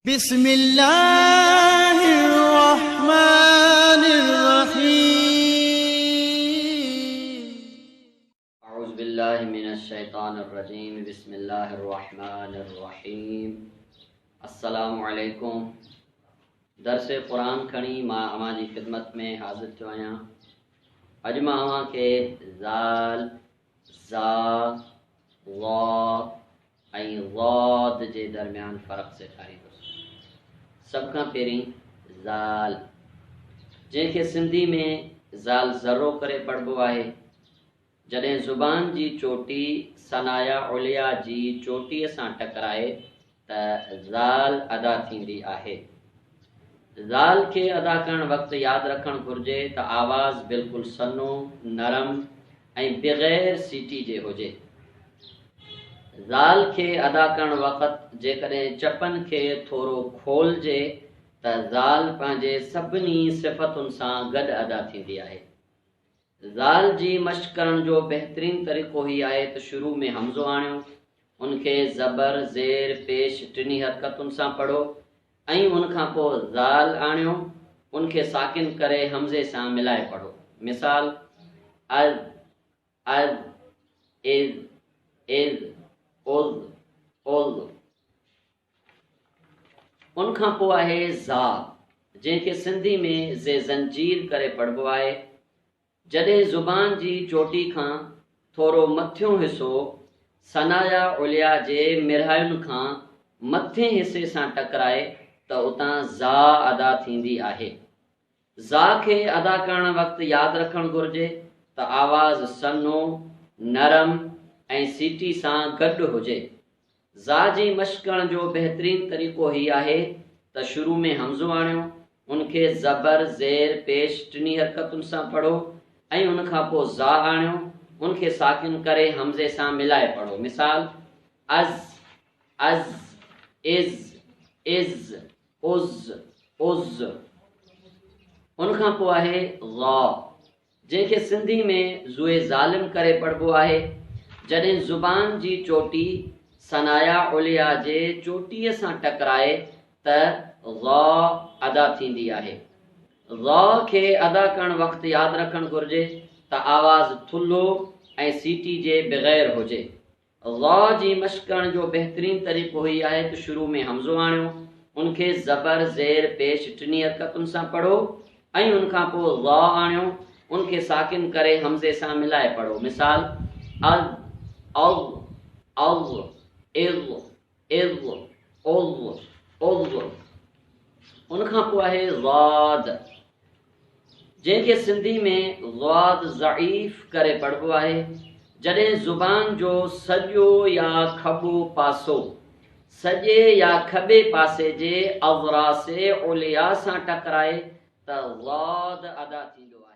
बिस्मिल्लाहिर्रहमानिर्रहीम। अऊज़ु बिल्लाहि मिनश्शैतानिर्रजीम। बिस्मिल्लाहिर्रहमानिर्रहीम। अस्सलामु अलैकुम। दर्स क़ुरान खणी मां अवां जी ख़िदमत में हाज़िर थियो आहियां। अॼु मां अवां खे ज़ाल, ज़ा, वा ऐं ज़ाद जे दरमियान फ़र्क़ु सेखारींदुसि। सभ खां पहिरीं ज़ाल, जंहिंखे सिंधी में ज़ाल ज़रो करे पढ़िबो आहे। जॾहिं ज़ुबान जी चोटी सनाया उलिया जी चोटीअ सां टकराए त ज़ाल अदा थींदी आहे। ज़ाल खे अदा करण वक़्तु यादि रखणु घुरिजे त आवाज़ बिल्कुलु सन्हो, नरम ऐं बग़ैर सीटी जे हुजे। ज़ाल खे अदा करण वक़्तु जेकॾहिं चपनि खे थोरो खोलिजे त ज़ाल पंहिंजे सभिनी सिफ़तुनि सां गॾु अदा थींदी आहे। ज़ाल जी मश्क़ करण जो बहितरीन तरीक़ो ही आहे त शुरू में हमज़ो आणियो, उनखे ज़बर, ज़ेर, पेश टिनी हरकतुनि सां पढ़ो ऐं उनखां पोइ ज़ाल आणियो, उनखे साकिन करे हमज़े सां मिलाए पढ़ो। मिसाल अज़, अज़, इज़, इज़, उज़, उज़। उनखां पोइ आहे ज़ा, जंहिंखे सिंधी में ज़े ज़ंजीर करे पढ़िबो आहे। जॾहिं ज़ुबान जी चोटी खां थोरो मथियों हिसो सनाया उलिया जे मिरहायुनि खां मथे हिसे सां टकराए त उतां ज़ा अदा थींदी आहे। ज़ा खे अदा करण वक़्तु यादि रखणु घुरिजे त आवाज़ सन्हो, नरम ऐं सीटी सां गॾु हुजे। ज़ा जी मश्क़ करण जो बहितरीन तरीक़ो ही आहे त शुरू में हमज़ो आणियो, उनखे ज़बर, ज़ेर, पेश टिनी हरकतुनि सां पढ़ो ऐं उनखां पोइ ज़ा आणियो, उनखे साकिन करे हमज़े सां मिलाए पढ़ो। मिसाल अज़, अज़, इज़, इज़, उज़, उज़। उनखां पोइ आहे ज़ा, जंहिंखे सिंधी में ज़ुए ज़ालिम करे पढ़िबो आहे। जॾहिं ज़ुबान जी चोटी सनाया उलिया जे चोटीअ सां टकराए त ज़ा अदा थींदी आहे। ज़ा खे अदा करण वक़्तु यादि रखणु घुरिजे त आवाज़ थुल्हो ऐं सीटी जे बग़ैर हुजे। ज़ा जी मश्क़ करण जो बहितरीन तरीक़ो ही आहे त शुरू में हमज़ो आणियो, उनखे ज़बर, ज़ेर, पेश टिनी हरकतुनि सां पढ़ो ऐं उनखां पोइ ज़ा आणियो, उनखे साकिन करे हमज़े सां मिलाए पढ़ो। मिसाल अज़, औज़, औज़, इज़, इज़, उज़, उज़। उनखां पोइ आहे ज़ाद, जंहिंखे सिंधी में ज़ाद ज़ईफ़ करे पढ़िबो आहे। जॾहिं ज़ुबान जो सॼो या खॿो पासो सॼे या खॿे पासे जे अज़रासे उलिया सां टकराए त ज़ाद अदा थींदो आहे।